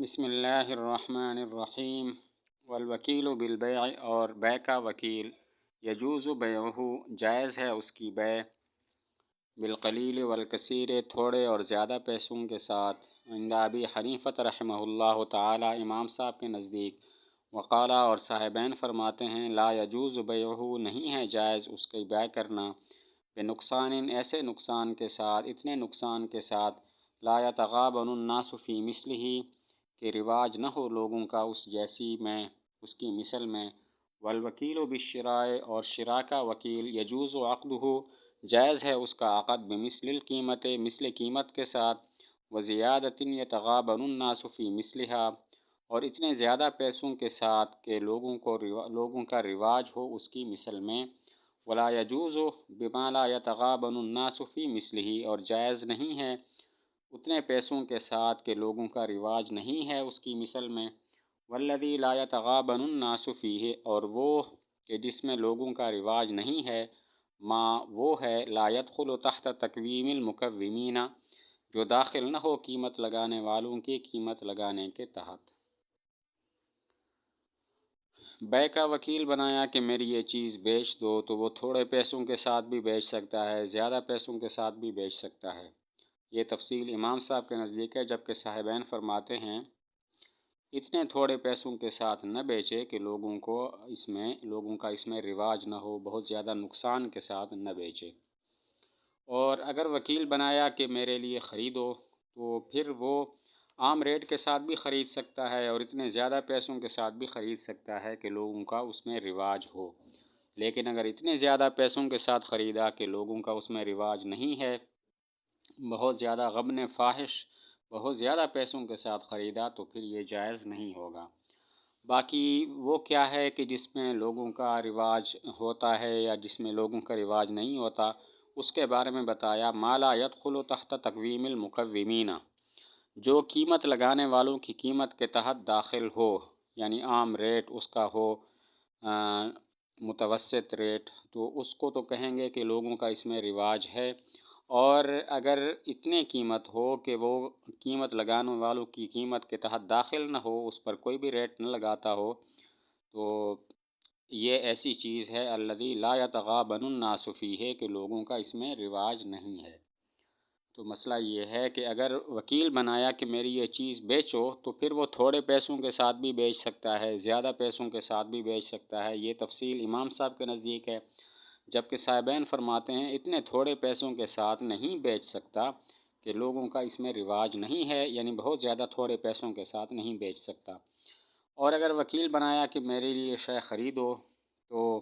بسم اللہ الرحمن الرحیم والوکیل بالبیع، اور بیع کا وکیل یجوز بیعہ جائز ہے اس کی بیع، بالقلیل والکثیر تھوڑے اور زیادہ پیسوں کے ساتھ، عند ابی حنیفہ رحمہ اللہ تعالی امام صاحب کے نزدیک، وقالا اور صاحبین فرماتے ہیں لا یجوز بیعہ نہیں ہے جائز اس کی بیع کرنا، بنقصان ایسے نقصان کے ساتھ، اتنے نقصان کے ساتھ، لا یتغابن الناس فی مثلہ کہ رواج نہ ہو لوگوں کا اس جیسی میں، اس کی مثل میں، والوکیل بالشراء اور شراء کا وکیل یجوز عقدہ جائز ہے اس کا عقد، بمثل القیمت مثل قیمت کے ساتھ، وزیادۃ یتغابن الناس فی مثلہا اور اتنے زیادہ پیسوں کے ساتھ کہ لوگوں کا رواج ہو اس کی مثل میں، ولا یجوز بما لا یتغابن الناس فی مثلہ اور جائز نہیں ہے اتنے پیسوں کے ساتھ کہ لوگوں کا رواج نہیں ہے اس کی مثل میں، والذی لا یتغابن الناس فیہ اور وہ کہ جس میں لوگوں کا رواج نہیں ہے، ما وہ ہے لا يدخل تحت تقویم المقومین جو داخل نہ ہو قیمت لگانے والوں کی قیمت لگانے کے تحت۔ بیع کا وکیل بنایا کہ میری یہ چیز بیچ دو، تو وہ تھوڑے پیسوں کے ساتھ بھی بیچ سکتا ہے، زیادہ پیسوں کے ساتھ بھی بیچ سکتا ہے۔ یہ تفصیل امام صاحب کے نزدیک ہے، جبکہ صاحبین فرماتے ہیں اتنے تھوڑے پیسوں کے ساتھ نہ بیچے کہ لوگوں کا اس میں رواج نہ ہو، بہت زیادہ نقصان کے ساتھ نہ بیچے۔ اور اگر وکیل بنایا کہ میرے لیے خریدو، تو پھر وہ عام ریٹ کے ساتھ بھی خرید سکتا ہے اور اتنے زیادہ پیسوں کے ساتھ بھی خرید سکتا ہے کہ لوگوں کا اس میں رواج ہو، لیکن اگر اتنے زیادہ پیسوں کے ساتھ خریدا کہ لوگوں کا اس میں رواج نہیں ہے، بہت زیادہ غبن فاحش، بہت زیادہ پیسوں کے ساتھ خریدا، تو پھر یہ جائز نہیں ہوگا۔ باقی وہ کیا ہے کہ جس میں لوگوں کا رواج ہوتا ہے یا جس میں لوگوں کا رواج نہیں ہوتا، اس کے بارے میں بتایا ما لا يدخل تحت تقویم المقومین جو قیمت لگانے والوں کی قیمت کے تحت داخل ہو، یعنی عام ریٹ اس کا ہو، متوسط ریٹ، تو اس کو تو کہیں گے کہ لوگوں کا اس میں رواج ہے، اور اگر اتنی قیمت ہو کہ وہ قیمت لگانے والوں کی قیمت کے تحت داخل نہ ہو، اس پر کوئی بھی ریٹ نہ لگاتا ہو، تو یہ ایسی چیز ہے الذی لا یتغابن الناس فیہ کہ لوگوں کا اس میں رواج نہیں ہے۔ تو مسئلہ یہ ہے کہ اگر وکیل بنایا کہ میری یہ چیز بیچو، تو پھر وہ تھوڑے پیسوں کے ساتھ بھی بیچ سکتا ہے، زیادہ پیسوں کے ساتھ بھی بیچ سکتا ہے۔ یہ تفصیل امام صاحب کے نزدیک ہے، جبکہ صاحبین فرماتے ہیں اتنے تھوڑے پیسوں کے ساتھ نہیں بیچ سکتا کہ لوگوں کا اس میں رواج نہیں ہے، یعنی بہت زیادہ تھوڑے پیسوں کے ساتھ نہیں بیچ سکتا۔ اور اگر وکیل بنایا کہ میرے لیے شے خریدو، تو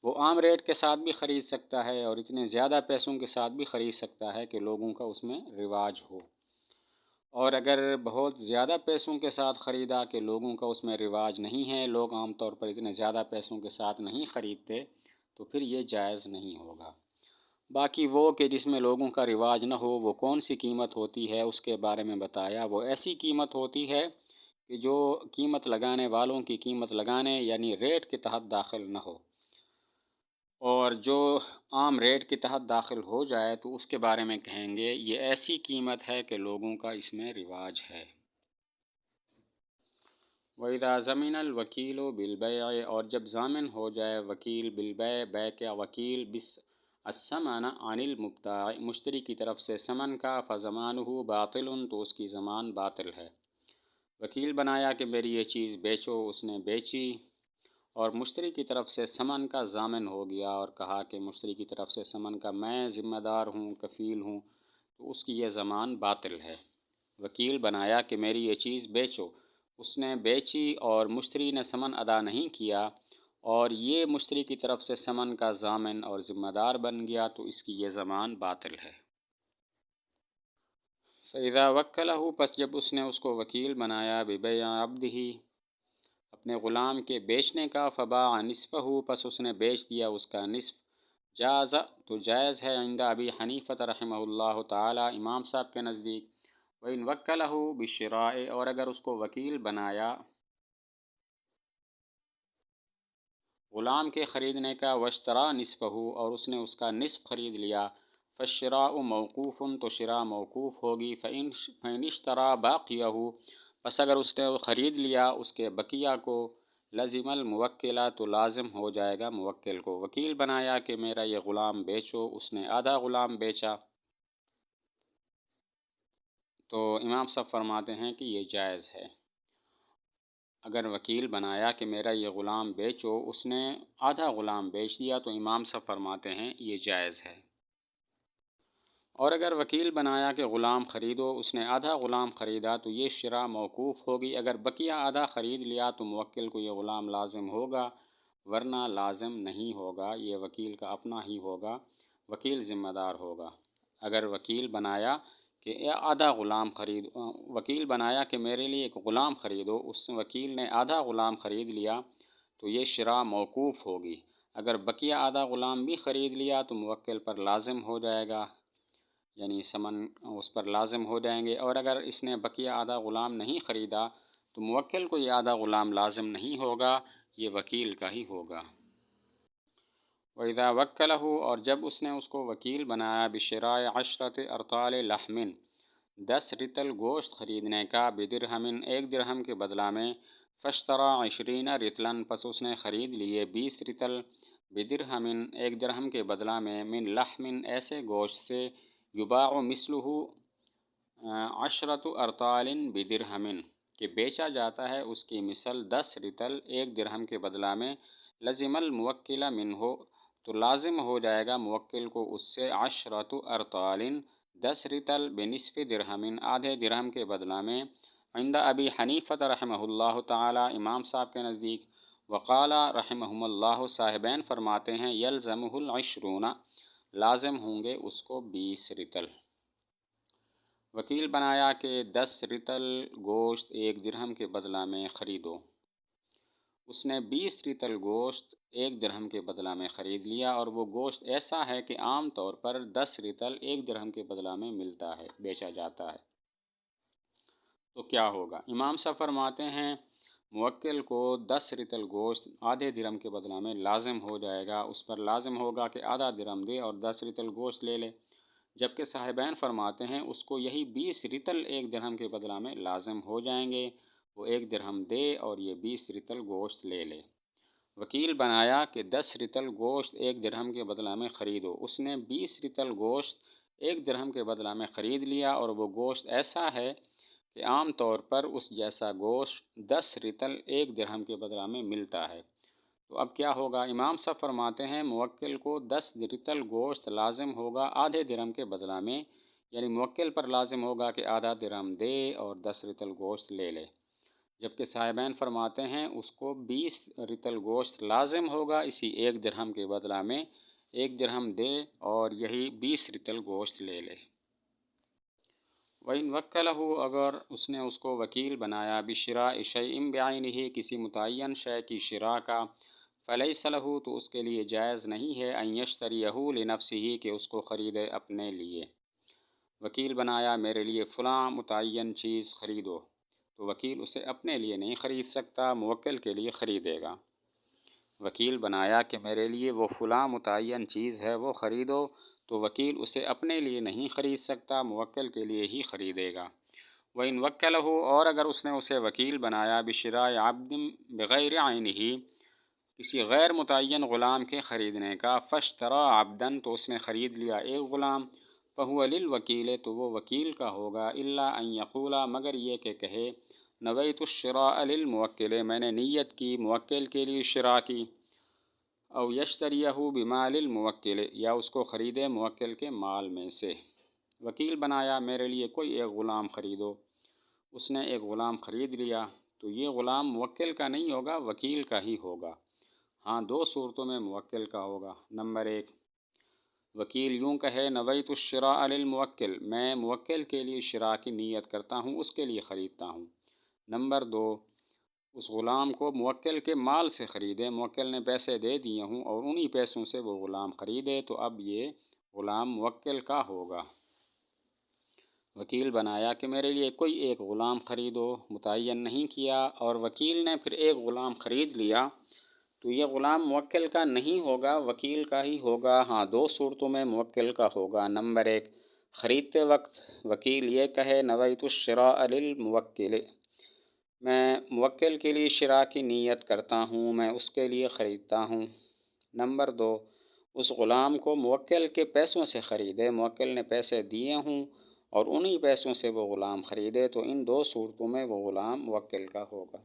وہ عام ریٹ کے ساتھ بھی خرید سکتا ہے اور اتنے زیادہ پیسوں کے ساتھ بھی خرید سکتا ہے کہ لوگوں کا اس میں رواج ہو۔ اور اگر بہت زیادہ پیسوں کے ساتھ خریدا کہ لوگوں کا اس میں رواج نہیں ہے، لوگ عام طور پر اتنے زیادہ پیسوں کے ساتھ نہیں خریدتے، تو پھر یہ جائز نہیں ہوگا۔ باقی وہ کہ جس میں لوگوں کا رواج نہ ہو، وہ کون سی قیمت ہوتی ہے اس کے بارے میں بتایا، وہ ایسی قیمت ہوتی ہے کہ جو قیمت لگانے والوں کی قیمت لگانے یعنی ریٹ کے تحت داخل نہ ہو، اور جو عام ریٹ کے تحت داخل ہو جائے تو اس کے بارے میں کہیں گے یہ ایسی قیمت ہے کہ لوگوں کا اس میں رواج ہے۔ وَإِذَا ضَمِنَ الْوَكِيلُ بِالْبَيْعِ اور جب ضامن ہو جائے وکیل بالبیع بیع کا وکیل الثمن عن المبتاع مشتری کی طرف سے ثمن کا، فضمانہ باطل تو اس کی ضمان باطل ہے۔ وکیل بنایا کہ میری یہ چیز بیچو، اس نے بیچی، اور مشتری کی طرف سے ثمن کا ضامن ہو گیا اور کہا کہ مشتری کی طرف سے ثمن کا میں ذمہ دار ہوں، کفیل ہوں، تو اس کی یہ ضمان باطل ہے۔ وکیل بنایا کہ میری یہ چیز بیچو، اس نے بیچی اور مشتری نے ثمن ادا نہیں کیا، اور یہ مشتری کی طرف سے ثمن کا ضامن اور ذمہ دار بن گیا، تو اس کی یہ ضمان باطل ہے۔ فَإِذَا وَكَّلَهُ پس جب اس نے اس کو وکیل بنایا بِبَيْعِ عَبْدِهِ اپنے غلام کے بیچنے کا، فَبَاعَ نِصْفَهُ پس اس نے بیچ دیا اس کا نصف، جاز تو جائز ہے عند ابی حنیفہ رحمہ اللہ تعالی امام صاحب کے نزدیک، وَإِنْ وَكَّلَهُ بِالشِّرَاءِ اور اگر اس کو وکیل بنایا غلام کے خریدنے کا، وَاشْتَرَىٰ نِصْفَهُ اور اس نے اس کا نصف خرید لیا، فَالشِّرَاءُ مَوْقُوفٌ تو شراء موقوف ہوگی، فَإِنْ اشْتَرَىٰ بَاقِيَهُ بس اگر اس نے وہ خرید لیا اس کے بقیہ کو، لزم الموکلہ تو لازم ہو جائے گا موکل کو۔ وکیل بنایا کہ میرا یہ غلام بیچو، اس نے آدھا غلام بیچا، تو امام صاحب فرماتے ہیں کہ یہ جائز ہے۔ اگر وکیل بنایا کہ میرا یہ غلام بیچو، اس نے آدھا غلام بیچ دیا، تو امام صاحب فرماتے ہیں یہ جائز ہے۔ اور اگر وکیل بنایا کہ غلام خریدو، اس نے آدھا غلام خریدا، تو یہ شرح موقوف ہوگی۔ اگر بقیہ آدھا خرید لیا تو موکل کو یہ غلام لازم ہوگا، ورنہ لازم نہیں ہوگا، یہ وکیل کا اپنا ہی ہوگا، وکیل ذمہ دار ہوگا۔ اگر وکیل بنایا کہ وکیل بنایا کہ میرے لیے ایک غلام خریدو، اس وکیل نے آدھا غلام خرید لیا تو یہ شرح موقوف ہوگی۔ اگر بقیہ آدھا غلام بھی خرید لیا تو موکل پر لازم ہو جائے گا، یعنی ثمن اس پر لازم ہو جائیں گے۔ اور اگر اس نے بقیہ آدھا غلام نہیں خریدا تو موکل کو یہ آدھا غلام لازم نہیں ہوگا، یہ وکیل کا ہی ہوگا۔ وَإِذَا وَكَّلَهُ، اور جب اس نے اس کو وکیل بنایا، بِشِرَاءِ 10 ارطال لحم، 10 رطل گوشت خریدنے کا، بدرہم، 1 درہم کے بدلہ میں، فاشترى 20 رطلا، پس اس نے خرید لیے 20 رطل، بدرہم، 1 درہم کے بدلہ میں، من لحم، ایسے گوشت سے، یباع مثلہ 10 ارطال بدرہم، کہ بیچا جاتا ہے اس کی مثل 10 رطل 1 درہم کے بدلہ میں، لزم الموکل منہ، تو لازم ہو جائے گا موکل کو اس سے 10 ارطال 10 رطل، بنصف درہم، آدھے درہم کے بدلہ میں، عند ابی حنیفہ رحمہ اللہ تعالی، امام صاحب کے نزدیک، وقال رحمہم اللہ، صاحبین فرماتے ہیں، یلزمہ العشرون، لازم ہوں گے اس کو 20 رطل۔ وکیل بنایا کہ 10 رطل گوشت 1 درہم کے بدلہ میں خریدو، اس نے 20 رطل گوشت 1 درہم کے بدلہ میں خرید لیا، اور وہ گوشت ایسا ہے کہ عام طور پر 10 رطل 1 درہم کے بدلہ میں ملتا ہے، بیچا جاتا ہے، تو کیا ہوگا؟ امام صاحب فرماتے ہیں موکل کو 10 رطل گوشت آدھے درہم کے بدلہ میں لازم ہو جائے گا، اس پر لازم ہوگا کہ آدھا درہم دے اور 10 رطل گوشت لے لے، جبکہ صاحبین فرماتے ہیں اس کو یہی 20 رطل 1 درہم کے بدلہ میں لازم ہو جائیں گے، وہ 1 درہم دے اور یہ 20 رطل گوشت لے لے۔ وکیل بنایا کہ 10 رطل گوشت 1 درہم کے بدلہ میں خریدو، اس نے 20 رطل گوشت 1 درہم کے بدلہ میں خرید لیا، اور وہ گوشت ایسا ہے کہ عام طور پر اس جیسا گوشت 10 رطل 1 درہم کے بدلہ میں ملتا ہے، تو اب کیا ہوگا؟ امام صاحب فرماتے ہیں موکل کو 10 رطل گوشت لازم ہوگا آدھے درہم کے بدلہ میں، یعنی موکل پر لازم ہوگا کہ آدھا درہم دے اور 10 رطل گوشت لے لے، جبکہ صاحبین فرماتے ہیں اس کو 20 رطل گوشت لازم ہوگا اسی 1 درہم کے بدلہ میں، 1 درہم دے اور یہی 20 رطل گوشت لے لے۔ وَإِنْ وَكَّلَهُ، اگر اس نے اس کو وکیل بنایا، بِشِرَاءِ شَيْءٍ بِعَيْنِهِ، کسی متعین شے کی شراء کا، فَلَيْسَ لَهُ، تو اس کے لیے جائز نہیں ہے، أَن يَشْتَرِيَهُ لِنَفْسِهِ، کہ اس کو خریدے اپنے لیے۔ وکیل بنایا میرے لیے فلاں متعین چیز خریدو، تو وکیل اسے اپنے لیے نہیں خرید سکتا، موکل کے لیے خریدے گا۔ وکیل بنایا کہ میرے لیے وہ فلاں متعین چیز ہے وہ خریدو، تو وکیل اسے اپنے لیے نہیں خرید سکتا، موکل کے لیے ہی خریدے گا۔ وَإِنْ وَكَّلَهُ، اور اگر اس نے اسے وکیل بنایا، بِشِرَاءِ عَبْدٍ بِغَيْرِ عَيْنِهِ، کسی غیر متعین غلام کے خریدنے کا، فَاشْتَرَىٰ عَبْدًا، تو اس نے خرید لیا ایک غلام، فَهُوَ لِلْوَكِيلِ، تو وہ وکیل کا ہوگا، إِلَّا أَن يَقُولَ، مگر یہ کہ کہے، نَوَيْتُ الشِّرَاءَ لِلْمُوَكِّلِ، میں نے نیت کی موکل کے لیے شراء کی، او یشتریہ بمال الموکل، یا اس کو خریدے موکل کے مال میں سے۔ وکیل بنایا میرے لیے کوئی ایک غلام خریدو، اس نے ایک غلام خرید لیا، تو یہ غلام موکل کا نہیں ہوگا، وکیل کا ہی ہوگا۔ ہاں، 2 صورتوں میں موکل کا ہوگا۔ نمبر 1، وکیل یوں کہے، نویت الشراء للموکل، میں موکل کے لیے شراء کی نیت کرتا ہوں، اس کے لیے خریدتا ہوں۔ نمبر 2، اس غلام کو موکل کے مال سے خریدے، موکل نے پیسے دے دیے ہوں اور انہی پیسوں سے وہ غلام خریدے، تو اب یہ غلام موکل کا ہوگا۔ وکیل بنایا کہ میرے لیے کوئی ایک غلام خریدو، متعین نہیں کیا، اور وکیل نے پھر ایک غلام خرید لیا، تو یہ غلام موکل کا نہیں ہوگا، وکیل کا ہی ہوگا۔ ہاں، 2 صورتوں میں موکل کا ہوگا۔ نمبر 1، خریدتے وقت وکیل یہ کہے، نویت الشراء للموکل، میں موکل کے لیے شراء کی نیت کرتا ہوں، میں اس کے لیے خریدتا ہوں۔ نمبر 2، اس غلام کو موکل کے پیسوں سے خریدے، موکل نے پیسے دیے ہوں اور انہی پیسوں سے وہ غلام خریدے، تو ان دو صورتوں میں وہ غلام موکل کا ہوگا۔